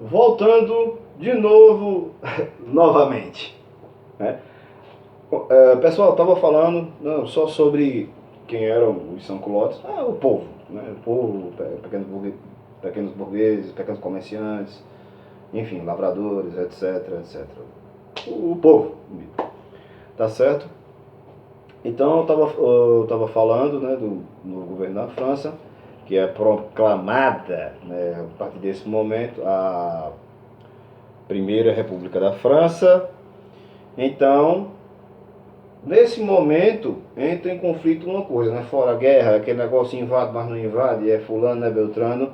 voltando de novo, novamente, né? Pessoal, estava falando não, só sobre quem eram os sans-culottes, o povo, né? O povo, pequenos burgueses, pequenos comerciantes, enfim, lavradores, etc, etc. O povo, tá certo? Então eu estava falando, né, do governo da França, que é proclamada, né, a partir desse momento, a Primeira República da França. Então, nesse momento, entra em conflito uma coisa, né? Fora a guerra, aquele negócio invade, mas não invade, é fulano, é Beltrano.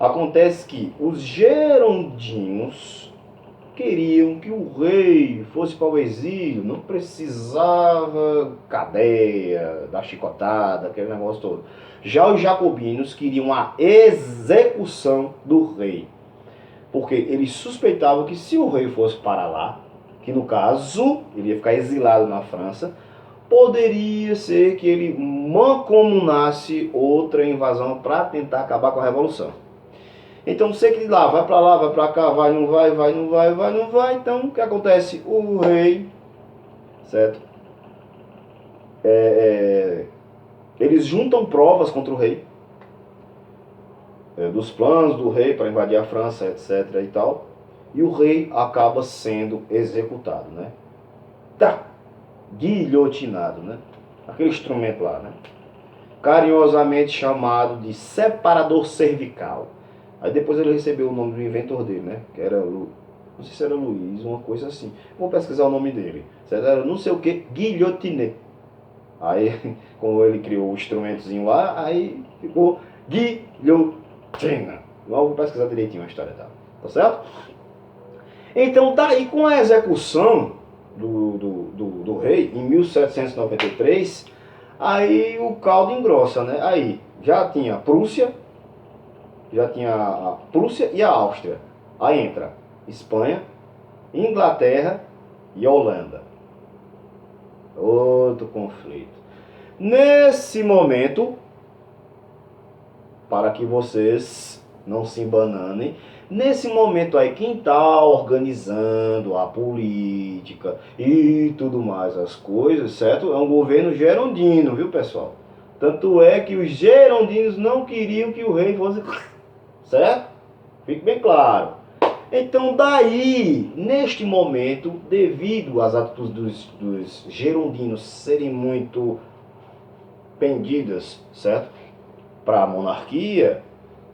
Acontece que os gerondinos queriam que o rei fosse para o exílio, não precisava cadeia, da chicotada, aquele negócio todo. Já os jacobinos queriam a execução do rei, porque eles suspeitavam que se o rei fosse para lá, que no caso ele ia ficar exilado na França, poderia ser que ele mancomunasse outra invasão para tentar acabar com a revolução. Então você que lá, vai para lá, vai para cá, vai, não vai, vai, não vai, vai, não vai. Então o que acontece? O rei, certo? Eles juntam provas contra o rei, dos planos do rei para invadir a França, etc. e tal. E o rei acaba sendo executado, né? Tá, guilhotinado, né? Aquele instrumento lá, né? Carinhosamente chamado de separador cervical. Aí depois ele recebeu o nome do inventor dele, né? Que era, não sei se era Luiz, uma coisa assim. Vou pesquisar o nome dele. Era não sei o que, guilhotiné. Aí, como ele criou o instrumentozinho lá, aí ficou guilhotina. Logo vou pesquisar direitinho a história dela. Tá certo? Então, daí com a execução do rei, em 1793, aí o caldo engrossa, né? Aí já tinha a Prússia e a Áustria. Aí entra Espanha, Inglaterra e Holanda. Outro conflito. Nesse momento, para que vocês não se embananem, nesse momento aí, quem está organizando a política e tudo mais, as coisas, certo? É um governo gerondino, viu, pessoal? Tanto é que os gerondinos não queriam que o rei fosse... Certo? Fique bem claro. Então daí, neste momento, devido às atitudes dos gerondinos serem muito pendidas, certo? Para a monarquia,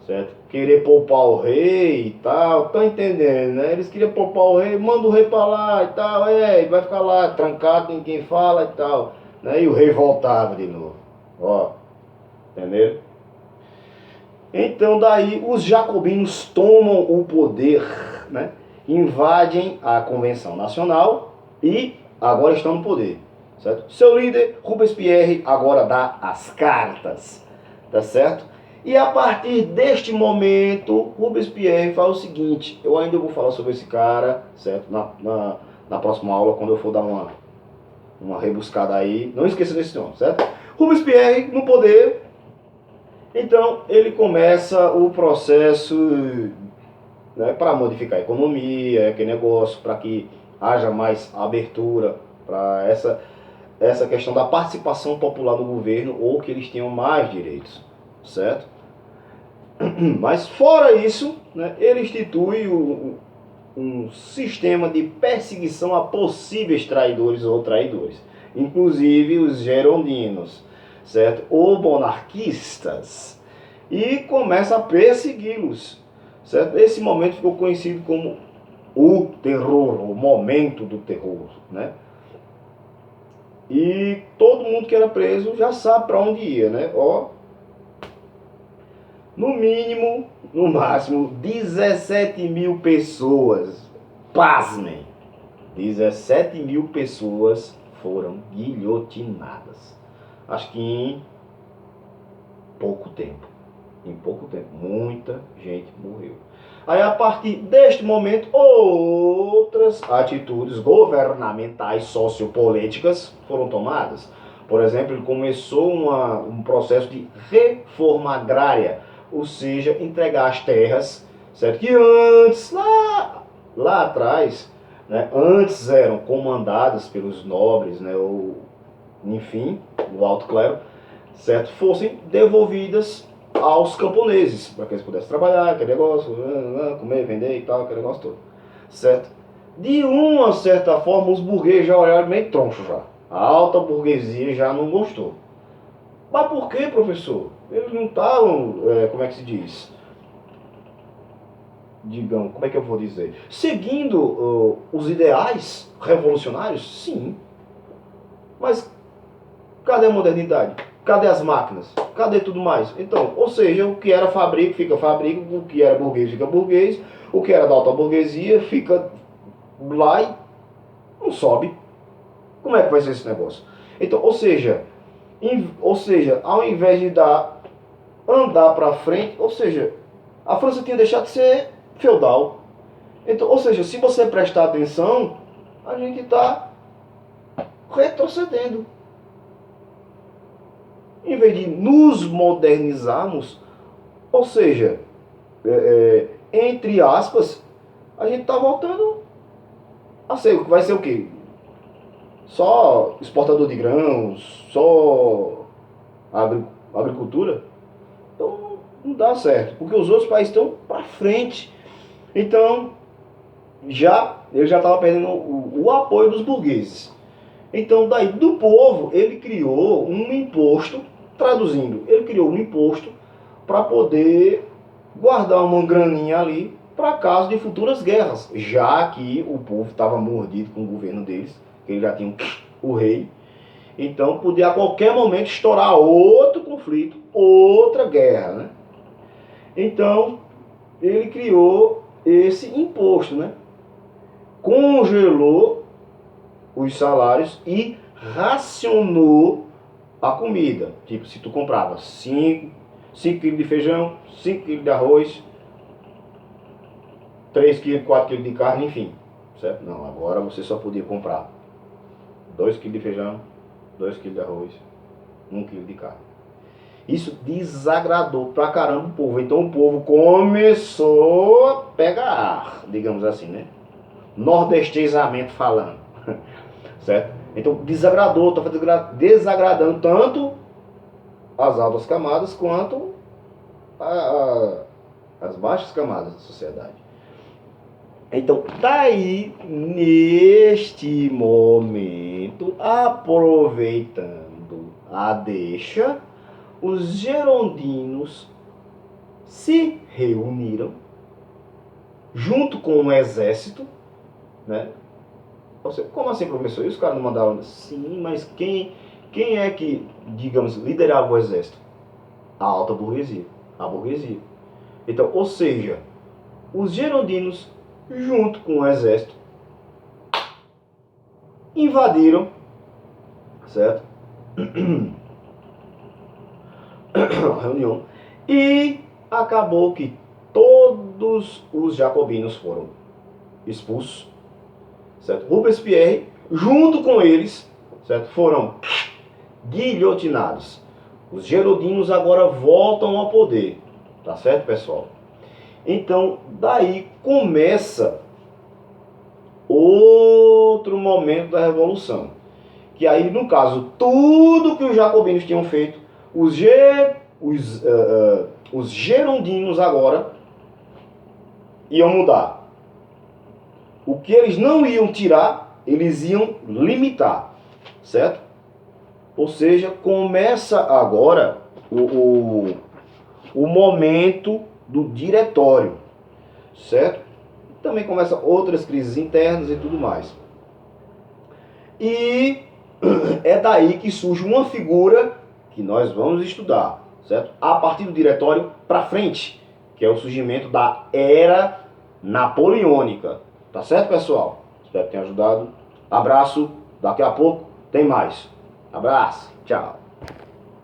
certo? Querer poupar o rei e tal, tá entendendo, né? Eles queriam poupar o rei, manda o rei para lá e tal, vai ficar lá trancado, ninguém fala e tal, né? E o rei voltava de novo, ó, entendeu? Então daí os jacobinos tomam o poder, né? Invadem a Convenção Nacional e agora estão no poder, certo? Seu líder, Robespierre, agora dá as cartas, tá certo? E a partir deste momento, Robespierre faz o seguinte, eu ainda vou falar sobre esse cara, certo? Na próxima aula, quando eu for dar uma rebuscada aí, não esqueça desse nome, certo? Robespierre no poder. Então ele começa o processo, né, para modificar a economia, aquele negócio, para que haja mais abertura para essa questão da participação popular no governo, ou que eles tenham mais direitos, certo? Mas fora isso, né, ele institui um sistema de perseguição a possíveis traidores ou traidores, inclusive os gerondinos, certo? Ou monarquistas, e começa a persegui-los, certo? Esse momento ficou conhecido como o terror, o momento do terror, né? E todo mundo que era preso já sabe para onde ia, né? Ó, no mínimo, no máximo, 17 mil pessoas, pasmem, 17 mil pessoas foram guilhotinadas. Acho que em pouco tempo, muita gente morreu. Aí a partir deste momento, outras atitudes governamentais, sociopolíticas foram tomadas. Por exemplo, começou um processo de reforma agrária, ou seja, entregar as terras, certo? Que antes, lá atrás, né, antes eram comandadas pelos nobres, né, ou, enfim, o alto clero, certo? Fossem devolvidas aos camponeses, para que eles pudessem trabalhar, aquele negócio, comer, vender e tal, aquele negócio todo, certo? De uma certa forma, os burgueses já olharam meio troncho já. A alta burguesia já não gostou. Mas por que, professor? Eles não estavam, como é que se diz? Digamos, como é que eu vou dizer? Seguindo os ideais revolucionários? Sim. Mas cadê a modernidade? Cadê as máquinas? Cadê tudo mais? Então, ou seja, o que era fabrico fica fabrico, o que era burguês fica burguês, o que era da alta burguesia fica lá e não sobe. Como é que vai ser esse negócio? Então, ou seja, ao invés de andar para frente, ou seja, a França tinha deixado de ser feudal. Então, ou seja, se você prestar atenção, a gente está retrocedendo. Em vez de nos modernizarmos, ou seja, entre aspas, a gente está voltando a ser, vai ser o quê? Só exportador de grãos, só agricultura? Então não dá certo, porque os outros países estão para frente. Então, ele já estava perdendo o apoio dos burgueses. Então, daí do povo, ele criou um imposto, traduzindo, ele criou um imposto para poder guardar uma graninha ali para caso de futuras guerras, já que o povo estava mordido com o governo deles, que eles já tinham o rei. Então, podia a qualquer momento estourar outro conflito, outra guerra, né? Então, ele criou esse imposto, né? Congelou os salários e racionou a comida. Tipo, se tu comprava 5 kg de feijão, 5 kg de arroz, 3 kg, 4 kg de carne, enfim. Certo? Não, agora você só podia comprar 2 kg de feijão, 2 kg de arroz, 1 kg de carne. Isso desagradou pra caramba o povo. Então o povo começou a pegar, digamos assim, né? Nordestezamento falando. Certo? Então desagradou, está desagradando tanto as altas camadas quanto as baixas camadas da sociedade. Então, daí, neste momento, aproveitando a deixa, os girondinos se reuniram junto com o exército, né? Como assim, professor? E os caras não mandaram? Sim, mas quem é que, digamos, liderava o exército? A alta burguesia, a burguesia. Então, ou seja, os girondinos, junto com o exército, invadiram, certo? A reunião. E acabou que todos os jacobinos foram expulsos, certo? Robespierre, junto com eles, certo? Foram guilhotinados. Os girondinos agora voltam ao poder, tá certo, pessoal? Então, daí começa outro momento da Revolução. Que aí, no caso, tudo que os jacobinos tinham feito, os girondinos agora iam mudar. O que eles não iam tirar, eles iam limitar, certo? Ou seja, começa agora o momento do diretório, certo? Também começa outras crises internas e tudo mais. E é daí que surge uma figura que nós vamos estudar, certo? A partir do diretório para frente, que é o surgimento da Era Napoleônica. Tá certo, pessoal? Espero que tenha ajudado. Abraço. Daqui a pouco tem mais. Abraço. Tchau.